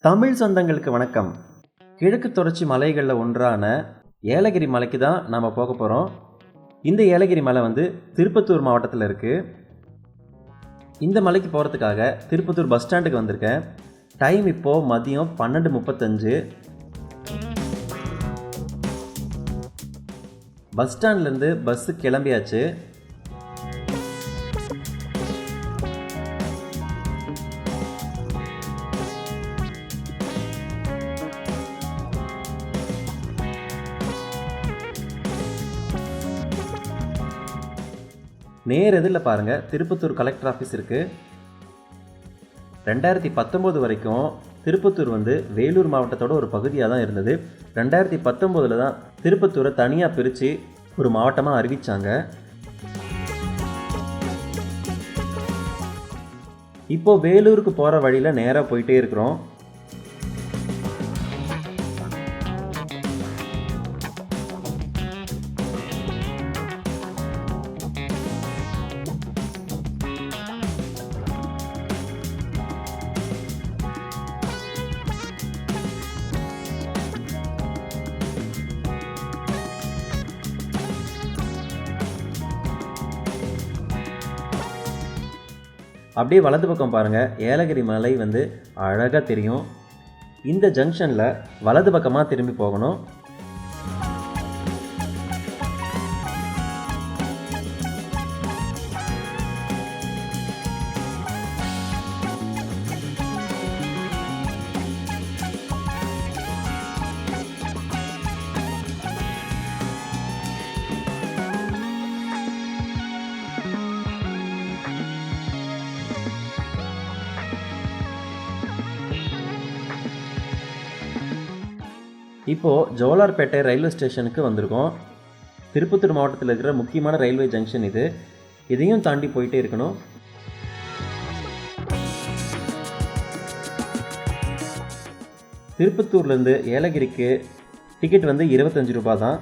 தமிழ் சொந்தங்களுக்கு வணக்கம். கிழக்கு தொடர்ச்சி மலைகளில் ஒன்றான ஏலகிரி மலைக்கு தான் நாம் போக போகிறோம். இந்த ஏலகிரி மலை திருப்பத்தூர் மாவட்டத்தில் இருக்குது. இந்த மலைக்கு போகிறதுக்காக திருப்பத்தூர் பஸ் ஸ்டாண்டுக்கு வந்திருக்கேன். டைம் இப்போது மதியம் 12:35. பஸ் ஸ்டாண்ட்லேருந்து பஸ்ஸு கிளம்பியாச்சு. நேர் எதிரில் பாருங்கள், திருப்பத்தூர் கலெக்டர் ஆஃபீஸ் இருக்குது. 2019 வரைக்கும் திருப்பத்தூர் வேலூர் மாவட்டத்தோட ஒரு பகுதியாக தான் இருந்தது. 2019 தான் திருப்பத்தூரை தனியாக பிரித்து ஒரு மாவட்டமாக அறிவித்தாங்க. இப்போது வேலூருக்கு போகிற வழியில் நேராக போயிட்டே இருக்கிறோம். அப்படியே வலது பக்கம் பாருங்கள், ஏலகிரி மலை அழகாக தெரியும். இந்த ஜங்ஷனில் வலது பக்கமாக திரும்பி போகணும். இப்போது ஜோலார்பேட்டை ரயில்வே ஸ்டேஷனுக்கு வந்திருக்கோம். திருப்பத்தூர் மாவட்டத்தில் இருக்கிற முக்கியமான ரயில்வே ஜங்ஷன் இது. இதையும் தாண்டி போயிட்டே இருக்கணும். திருப்பத்தூர்லேருந்து ஏலகிரிக்கு டிக்கெட் 25 ரூபா தான்.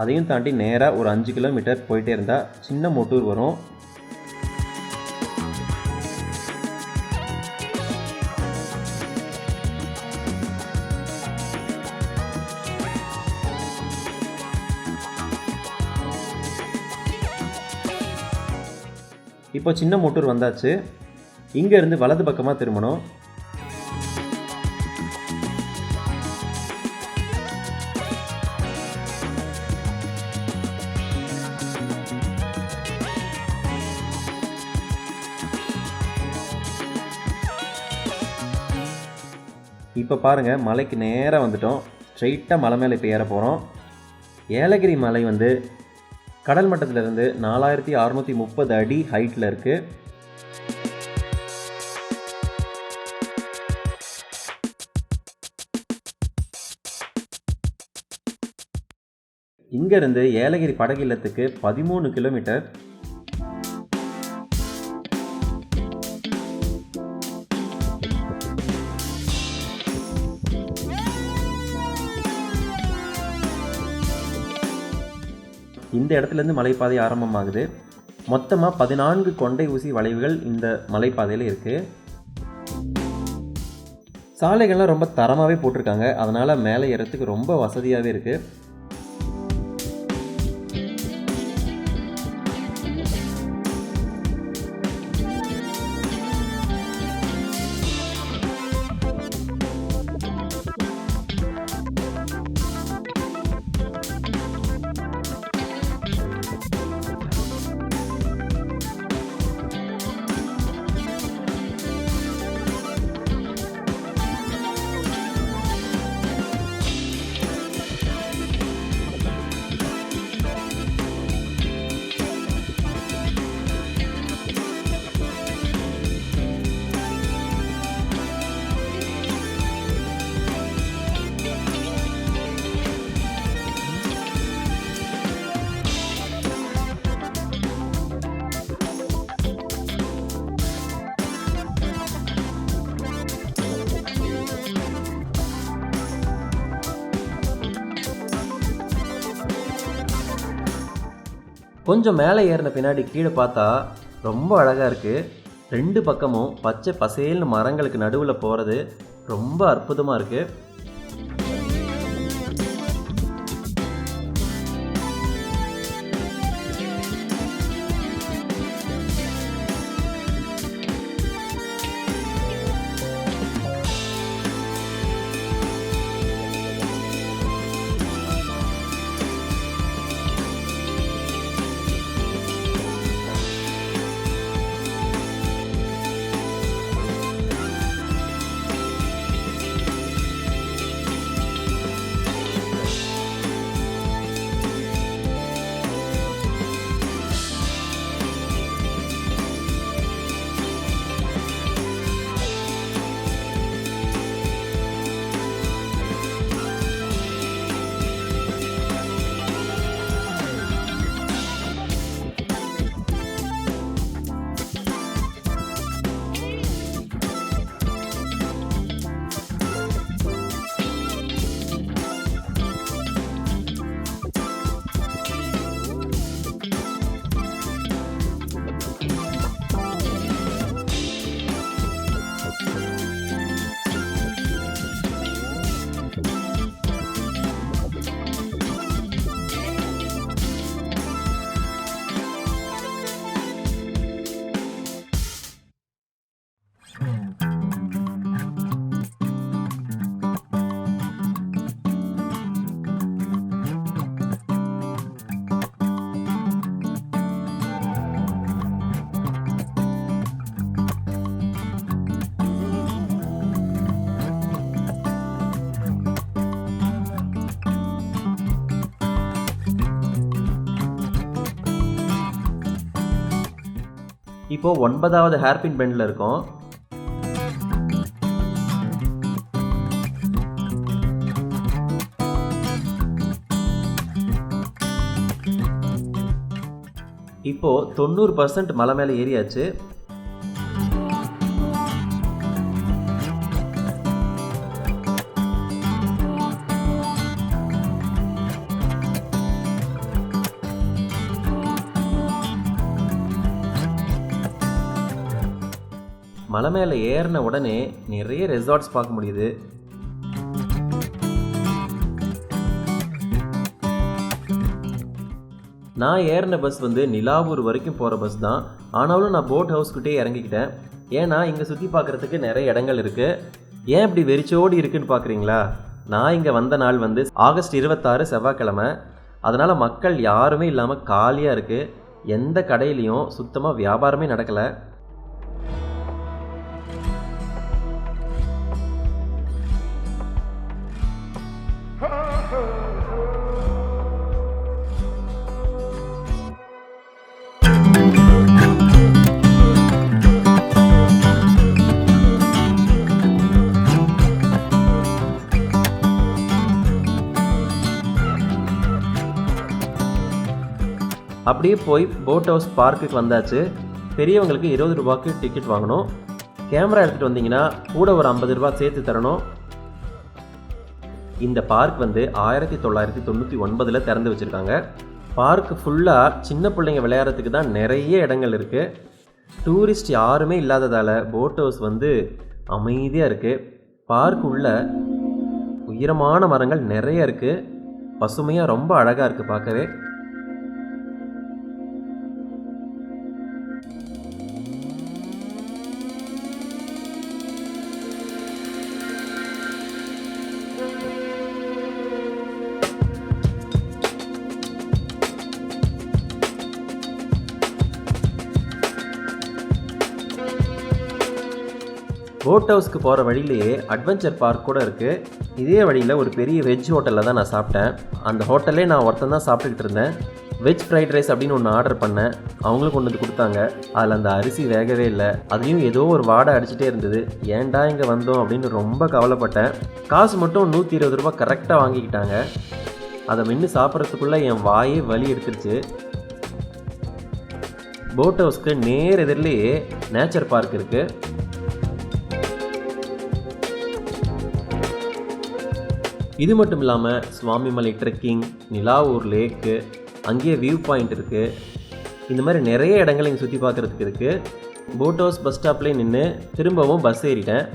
அதையும் தாண்டி நேராக ஒரு 5 கிலோமீட்டர் போயிட்டே இருந்தால் சின்ன மோட்டூர் வரும். இப்போ சின்ன மோட்டூர் வந்தாச்சு. இங்கேருந்து வலது பக்கமாக திரும்பணும். இப்போ பாருங்கள், மலைக்கு நேராக வந்துட்டோம். ஸ்ட்ரெயிட்டாக மலை மேலே இப்போ ஏற போகிறோம். ஏலகிரி மலை கடல் மட்டத்திலிருந்து 4630 அடி ஹைட்டில் இருக்குது. இங்கேருந்து ஏலகிரி படகு இல்லத்துக்கு 13 கிலோமீட்டர். இந்த இடத்துலேருந்து மலைப்பாதை ஆரம்பமாகுது. மொத்தமாக 14 கொண்டை ஊசி வளைவுகள் இந்த மலைப்பாதையில் இருக்குது. சாலைகள்லாம் ரொம்ப தரமாகவே போட்டிருக்காங்க. அதனால் மேலே ஏறத்துக்கு ரொம்ப வசதியாகவே இருக்குது. கொஞ்சம் மேலே ஏறின பின்னாடி கீழே பார்த்தா ரொம்ப அழகாக இருக்குது. 2 பக்கமும் பச்சை பசேல்னு மரங்களுக்கு நடுவில் போகிறது ரொம்ப அற்புதமாக இருக்குது. இப்போ 9வது ஹேர்பின் பெண்டில் இருக்கோம். இப்போ 90% மலை மேலே ஏறியாச்சு. மலை மேலே ஏறின உடனே நிறைய ரெசார்ட்ஸ் பார்க்க முடியுது. நான் ஏறின பஸ் வந்து நிலாவூர் வரைக்கும் போகிற பஸ் தான். ஆனாலும் நான் போட் ஹவுஸ்கிட்டே இறங்கிக்கிட்டேன். ஏன்னா இங்கே சுற்றி பார்க்குறதுக்கு நிறைய இடங்கள் இருக்குது. ஏன் இப்படி வெறிச்சோடி இருக்குன்னு பார்க்குறீங்களா? நான் இங்கே வந்த நாள் வந்து ஆகஸ்ட் 26 செவ்வாய்க்கிழமை. அதனால் மக்கள் யாருமே இல்லாமல் காலியாக இருக்குது. எந்த கடையிலையும் சுத்தமாக வியாபாரமே நடக்கலை. அப்படியே போய் போட் ஹவுஸ் பார்க்குக்கு வந்தாச்சு. பெரியவங்களுக்கு 20 ரூபாய்க்கு டிக்கெட் வாங்கணும். கேமரா எடுத்துகிட்டு வந்தீங்கன்னா கூட ஒரு 50 ரூபா சேர்த்து தரணும். இந்த பார்க் வந்து 1999 திறந்து வச்சுருக்காங்க. பார்க் ஃபுல்லாக சின்ன பிள்ளைங்க விளையாடுறதுக்கு தான் நிறைய இடங்கள் இருக்குது. டூரிஸ்ட் யாருமே இல்லாததால் போட் ஹவுஸ் வந்து அமைதியாக இருக்குது. பார்க் உள்ள உயரமான மரங்கள் நிறைய இருக்குது. பசுமையாக ரொம்ப அழகாக இருக்குது பார்க்கவே. போட் ஹவுஸ்க்கு போகிற வழியிலேயே அட்வென்ச்சர் பார்க் கூட இருக்குது. இதே வழியில் ஒரு பெரிய வெஜ் ஹோட்டலில் தான் நான் சாப்பிட்டேன். அந்த ஹோட்டல்லே நான் ஒருத்தன் தான் சாப்பிட்டுக்கிட்டு இருந்தேன். வெஜ் ஃப்ரைட் ரைஸ் அப்படின்னு ஒன்று ஆர்டர் பண்ணேன். அவங்களும் கொண்டு வந்து கொடுத்தாங்க. அதில் அந்த அரிசி வேகவே இல்லை. அதையும் ஏதோ ஒரு வாடை அடிச்சுட்டே இருந்தது. ஏன்டா இங்கே வந்தோம் அப்படின்னு ரொம்ப கவலைப்பட்டேன். காசு மட்டும் 120 ரூபா கரெக்டாக வாங்கிக்கிட்டாங்க. அதை மென்று சாப்பிட்றதுக்குள்ளே என் வாயே வலி எடுத்துருச்சு. போட் ஹவுஸ்க்கு நேர் எதிரிலேயே நேச்சர் பார்க் இருக்குது. இது மட்டும் இல்லாமல் சுவாமிமலை ட்ரெக்கிங், நிலாவூர் லேக்கு, அங்கேயே வியூ பாயிண்ட் இருக்குது. இந்த மாதிரி நிறைய இடங்கள் இங்கே சுற்றி பார்க்குறதுக்கு இருக்குது. போட் ஹவுஸ் பஸ் ஸ்டாப்லேயே நின்று திரும்பவும் பஸ் ஏறிட்டேன்.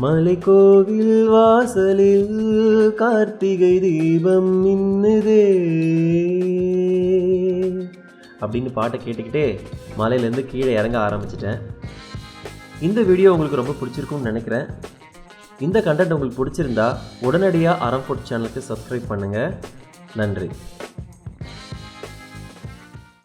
மலைக்கோவில் வாசலில் கார்த்திகை தீபம் மின்னுதே அப்படின்னு பாட்டை கேட்டுக்கிட்டே மலையிலேருந்து கீழே இறங்க ஆரம்பிச்சிட்டேன். இந்த வீடியோ உங்களுக்கு ரொம்ப பிடிச்சிருக்கும்னு நினைக்கிறேன். இந்த கண்டென்ட் உங்களுக்கு பிடிச்சிருந்தா உடனடியாக அறம் ஃபுட் சேனலுக்கு சப்ஸ்கிரைப் பண்ணுங்கள். நன்றி.